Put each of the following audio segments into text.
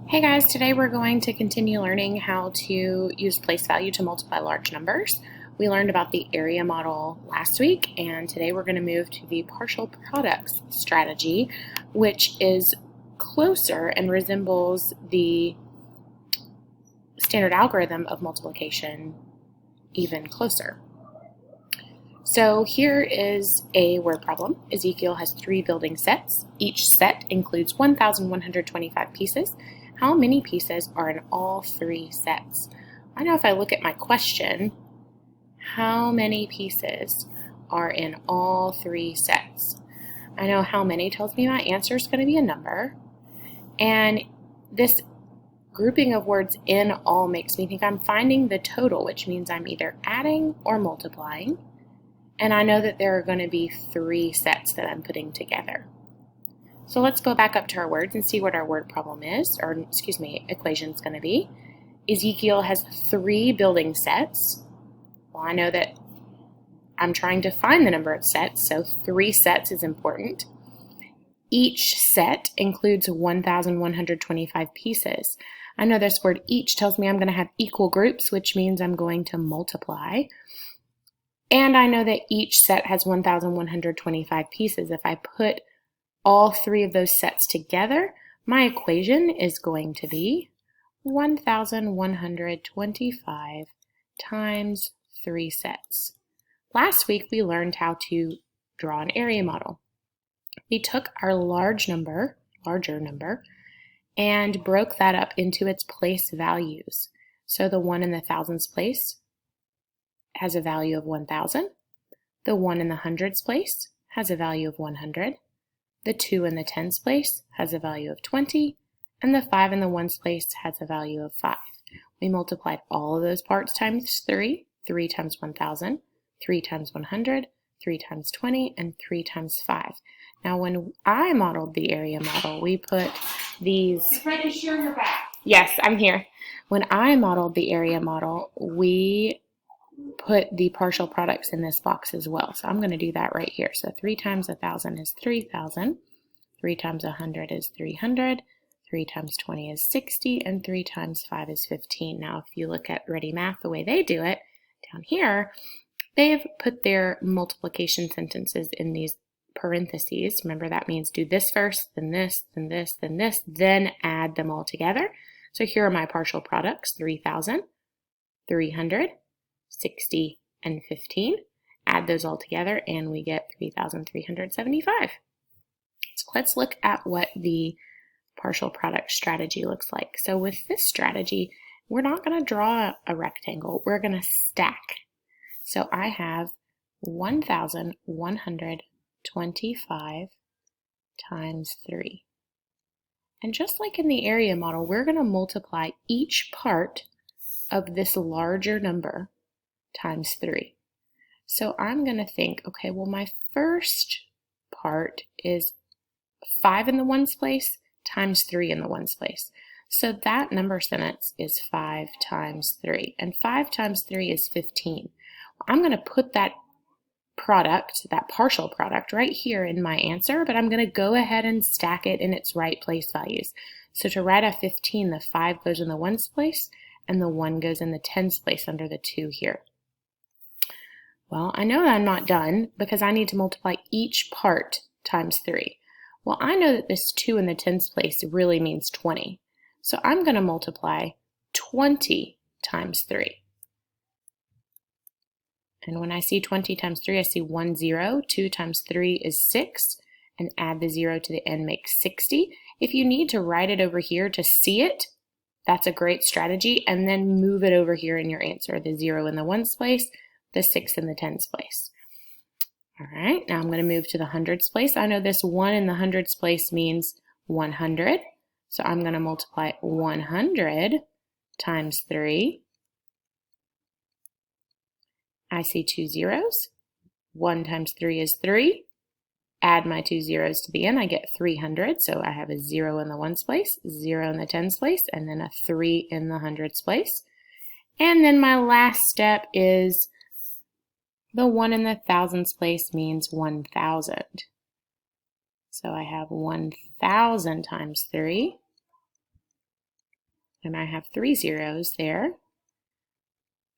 Hey guys, today we're going to continue learning how to use place value to multiply large numbers. We learned about the area model last week, and today we're going to move to the partial products strategy, which is closer and resembles the standard algorithm of multiplication even closer. So here is a word problem. Ezekiel has 3 building sets. Each set includes 1,125 pieces. How many pieces are in all 3 sets? I know if I look at my question, how many pieces are in all 3 sets? I know how many tells me my answer is going to be a number. And this grouping of words in all makes me think I'm finding the total, which means I'm either adding or multiplying. And I know that there are going to be 3 sets that I'm putting together. So let's go back up to our words and see what our word problem is, or equation is going to be. Ezekiel has 3 building sets. Well, I know that I'm trying to find the number of sets, so 3 sets is important. Each set includes 1,125 pieces. I know this word each tells me I'm going to have equal groups, which means I'm going to multiply. And I know that each set has 1,125 pieces. If I put all 3 of those sets together, my equation is going to be 1,125 times 3 sets. Last week we learned how to draw an area model. We took our larger number, and broke that up into its place values. So the 1 in the thousands place has a value of 1,000. The 1 in the hundreds place has a value of 100. The 2 in the tens place has a value of 20. And the 5 in the ones place has a value of 5. We multiplied all of those parts times 3. 3 times 1,000, 3 times 100, 3 times 20, and 3 times 5. Now when I modeled the area model, we put these... Ready to share your back. Yes, I'm here. When I modeled the area model, we put the partial products in this box as well. So I'm going to do that right here. So 3 times 1,000 is 3,000. 3 times 100 is 300. 3 times 20 is 60. And 3 times 5 is 15. Now, if you look at Ready Math, the way they do it, down here, they've put their multiplication sentences in these parentheses. Remember, that means do this first, then this, then this, then this, then add them all together. So here are my partial products, 3,000, 300, 60, and 15. Add those all together and we get 3,375. So let's look at what the partial product strategy looks like. So with this strategy, we're not going to draw a rectangle. We're going to stack. So I have 1,125 times 3. And just like in the area model, we're going to multiply each part of this larger number times 3. So I'm going to think, okay, well, my first part is 5 in the ones place times 3 in the ones place. So that number sentence is 5 times 3. And 5 times 3 is 15. I'm going to put that product, that partial product, right here in my answer, but I'm going to go ahead and stack it in its right place values. So to write a 15, the 5 goes in the ones place, and the 1 goes in the tens place under the 2 here. Well, I know that I'm not done because I need to multiply each part times 3. Well, I know that this 2 in the tens place really means 20. So I'm going to multiply 20 times 3. And when I see 20 times 3, I see 1 0. 2 times 3 is 6. And add the 0 to the end makes 60. If you need to write it over here to see it, that's a great strategy. And then move it over here in your answer. The 0 in the ones place, the 6 in the tens place. All right, now I'm going to move to the hundreds place. I know this 1 in the hundreds place means 100. So I'm going to multiply 100 times 3. I see 2 zeros. 1 times 3 is 3. Add my 2 zeros to the end, I get 300. So I have a 0 in the ones place, 0 in the tens place, and then a 3 in the hundreds place. And then my last step is the 1 in the thousands place means 1,000. So I have 1,000 times 3. and I have 3 zeros there.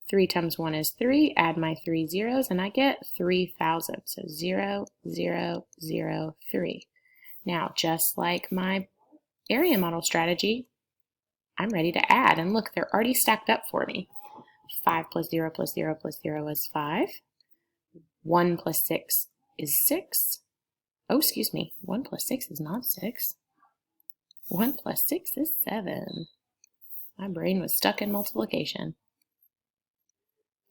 3 times 1 is 3, add my 3 zeros, and I get 3,000. So 0, 0, 0, 3. Now, just like my area model strategy, I'm ready to add, and look, they're already stacked up for me. 5 plus 0 plus 0 plus 0 is 5. 1 plus 6 is 6. Oh, excuse me, 1 plus 6 is not 6. 1 plus 6 is 7. My brain was stuck in multiplication.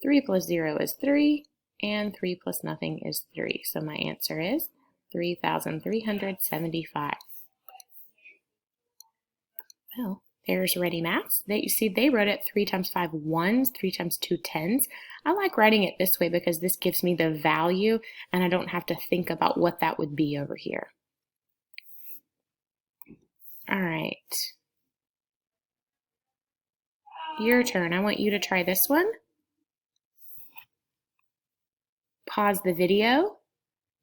3 plus 0 is 3, and 3 plus nothing is 3. So my answer is 3,375. Well, there's Ready Maths. You see they wrote it 3 times 5 ones, 3 times 2 tens. I like writing it this way because this gives me the value and I don't have to think about what that would be over here. All right. Your turn. I want you to try this one. Pause the video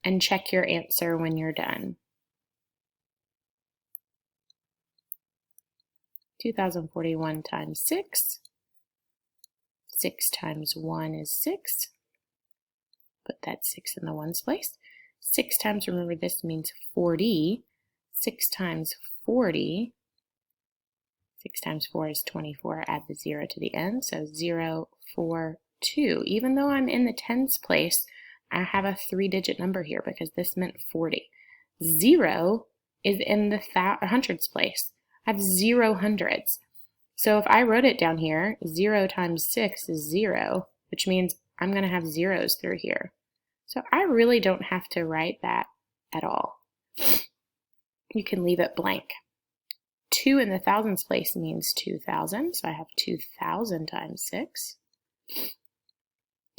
and check your answer when you're done. 2,041 times 6. 6 times 1 is 6. Put that 6 in the ones place. 6 times, remember this means 40. 6 times 40. 6 times 4 is 24. Add the 0 to the end. So 0, 4, 2. Even though I'm in the tens place, I have a 3-digit number here because this meant 40. 0 is in the hundreds place. I have 0 hundreds. So if I wrote it down here, 0 times 6 is 0, which means I'm going to have zeros through here. So I really don't have to write that at all. You can leave it blank. 2 in the thousands place means 2,000, so I have 2,000 times 6.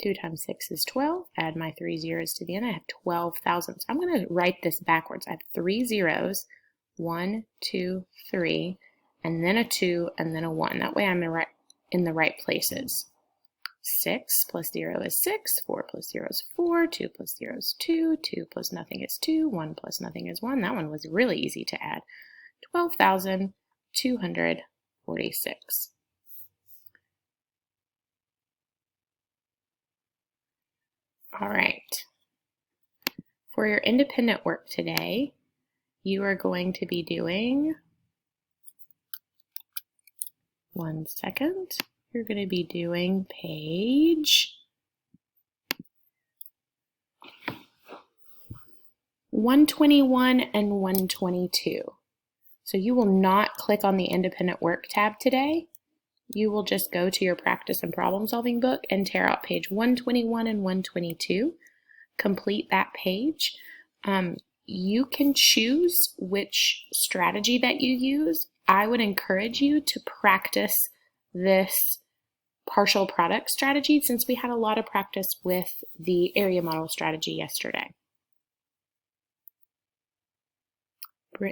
2 times 6 is 12. Add my 3 zeros to the end. I have 12,000. So I'm going to write this backwards. I have 3 zeros, 1, 2, 3, and then a 2, and then a 1. That way I'm in the right places. 6 plus 0 is 6. 4 plus 0 is 4. 2 plus 0 is 2. 2 plus nothing is 2. 1 plus nothing is 1. That one was really easy to add. 12,246. All right. For your independent work today, you are going to be doing, one second, you're going to be doing page 121 and 122. So you will not click on the independent work tab today. You will just go to your practice and problem solving book and tear out page 121 and 122. Complete that page. You can choose which strategy that you use. I would encourage you to practice this partial product strategy since we had a lot of practice with the area model strategy yesterday.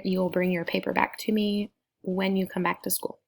You'll bring your paper back to me when you come back to school.